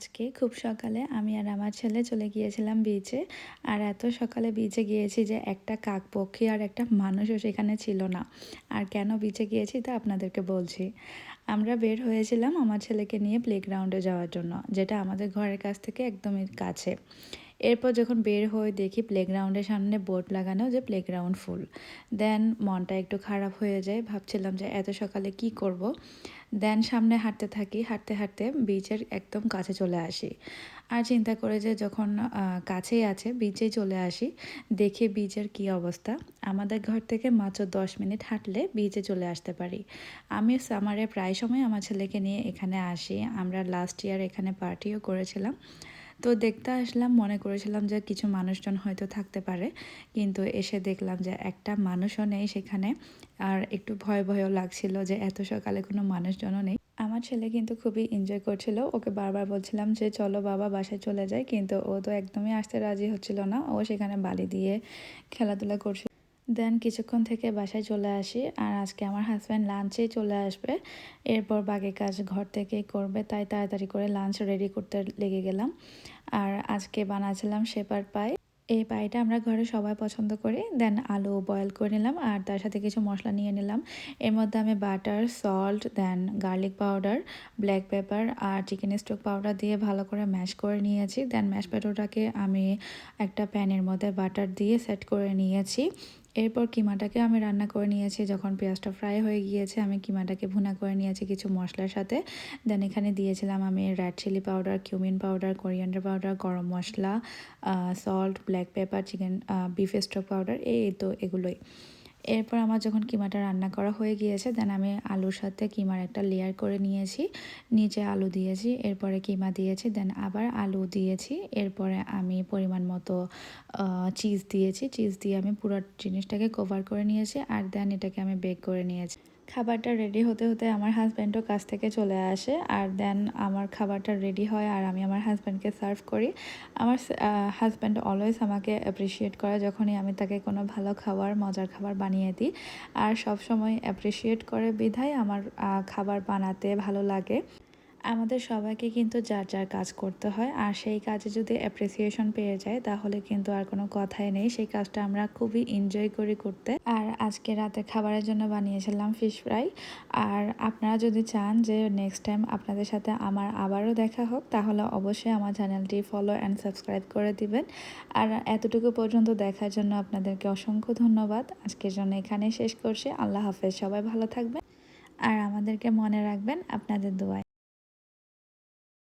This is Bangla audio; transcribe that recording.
আজকে খুব সকালে আমি আর আমার ছেলে চলে গিয়েছিলাম বিচে। আর এত সকালে বিচে গিয়েছি যে একটা কাকপক্ষী আর একটা মানুষও সেখানে ছিল না। আর কেন বিচে গিয়েছি তা আপনাদেরকে বলছি। আমরা বের হয়েছিলাম আমার ছেলেকে নিয়ে প্লেগ্রাউন্ডে যাওয়ার জন্য, যেটা আমাদের ঘরের কাছ থেকে একদমই কাছে। এরপর যখন বের হয়ে দেখি প্লেগ্রাউন্ডের সামনে বোর্ড লাগানো যে প্লেগ্রাউন্ড ফুল। দেন মনটা একটু খারাপ হয়ে যায়, ভাবছিলাম যে এত সকালে কি করব। দেন সামনে হাঁটতে থাকি, হাঁটতে হাঁটতে বিচের একদম কাছে চলে আসি। আর চিন্তা করে যে যখন কাছেই আছে বিচেই চলে আসি, দেখি বিচের কি অবস্থা। আমাদের ঘর থেকে মাত্র 10 মিনিট হাঁটলে বিচে চলে আসতে পারি। আমি সামারে প্রায় সময় আমার ছেলেকে নিয়ে এখানে আসি। আমরা লাস্ট ইয়ার এখানে পার্টিও করেছিলাম। তো দেখতে আসলাম, মনে করেছিলাম যে কিছু মানুষজন হয়তো থাকতে পারে, কিন্তু এসে দেখলাম যে একটা মানুষও নেই সেখানে। আর একটু ভয় ভয়ও লাগছিল যে এত সকালে কোনো মানুষজনও নেই। আমার ছেলে কিন্তু খুবই এনজয় করছিল, ওকে বারবার বলছিলাম যে চলো বাবা বাসায় চলে যাই, কিন্তু ও তো একদমই আসতে রাজি হচ্ছিল না। ও সেখানে বালি দিয়ে খেলাধুলা করছিল। দেন কিছুক্ষণ থেকে বাসায় চলে আসি। আর আজকে আমার হাজব্যান্ড লাঞ্চেই চলে আসবে, এরপর বাকি কাজ ঘর থেকেই করবে, তাই তাড়াতাড়ি করে লাঞ্চ রেডি করতে লেগে গেলাম। আর আজকে বানাচ্ছিলাম শেপার্ড পাই। এই পাইটা আমরা ঘরে সবাই পছন্দ করি। দেন আলু বয়েল করে নিলাম আর তার সাথে কিছু মশলা নিয়ে নিলাম। এর মধ্যে আমি বাটার, সল্ট, দেন গার্লিক পাউডার, ব্ল্যাক পেপার আর চিকেন স্টক পাউডার দিয়ে ভালো করে ম্যাশ করে নিয়েছি। দেন ম্যাশ পটেটোটাকে আমি একটা প্যানের মধ্যে বাটার দিয়ে সেট করে নিয়েছি। এরপর কিমাটাকে আমি রান্না করে নিয়েছি। যখন পেঁয়াজটা ফ্রাই হয়ে গিয়েছে আমি কিমাটাকে ভুনা করে নিয়েছি কিছু মশলার সাথে। দেন এখানে দিয়েছিলাম আমি red chilli powder, cumin powder, coriander powder, garam masala, salt, black pepper, chicken beef stock powder, এই তো এগুলোই। এরপর আমার যখন কিমাটা রান্না করা হয়ে গিয়েছে, দেন আমি আলুর সাথে কিমার একটা লেয়ার করে নিয়েছি। নিচে আলু দিয়েছি, এরপরে কিমা দিয়েছি, দেন আবার আলু দিয়েছি। এরপরে আমি পরিমাণ মতো চিজ দিয়েছি। চিজ দিয়ে আমি পুরো জিনিসটাকে কভার করে নিয়েছি। আর দেন এটাকে আমি বেক করে নিয়েছি। খাবারটা রেডি হতে হতে আমার হাজব্যান্ডও কাছ থেকে চলে আসে। আর দেন আমার খাবারটা রেডি হয় আর আমি আমার হাজব্যান্ডকে সার্ভ করি। আমার হাজব্যান্ড অলওয়েজ আমাকে অ্যাপ্রিসিয়েট করে যখনই আমি তাকে কোনো ভালো খাবার, মজার খাবার বানিয়ে দিই। আর সব সময় অ্যাপ্রিসিয়েট করে বিধায় আমার খাবার বানাতে ভালো লাগে। আমাদের সবাইকে কিন্তু যার যার কাজ করতে হয়, আর সেই কাজে যদি অ্যাপ্রিসিয়েশন পেয়ে যায় তাহলে কিন্তু আর কোনো কথাই নেই। সেই কাজটা আমরা খুবই এনজয় করি করতে। আর আজকে রাতে খাবারের জন্য বানিয়েছিলাম ফিশ ফ্রাই। আর আপনারা যদি চান যে নেক্সট টাইম আপনাদের সাথে আমার আবারও দেখা হোক, তাহলে অবশ্যই আমার চ্যানেলটি ফলো অ্যান্ড সাবস্ক্রাইব করে দিবেন। আর এতটুকু পর্যন্ত দেখার জন্য আপনাদেরকে অসংখ্য ধন্যবাদ। আজকের জন্য এখানেই শেষ করছি। আল্লাহ হাফেজ, সবাই ভালো থাকবেন আর আমাদেরকে মনে রাখবেন আপনাদের দোয়ায়।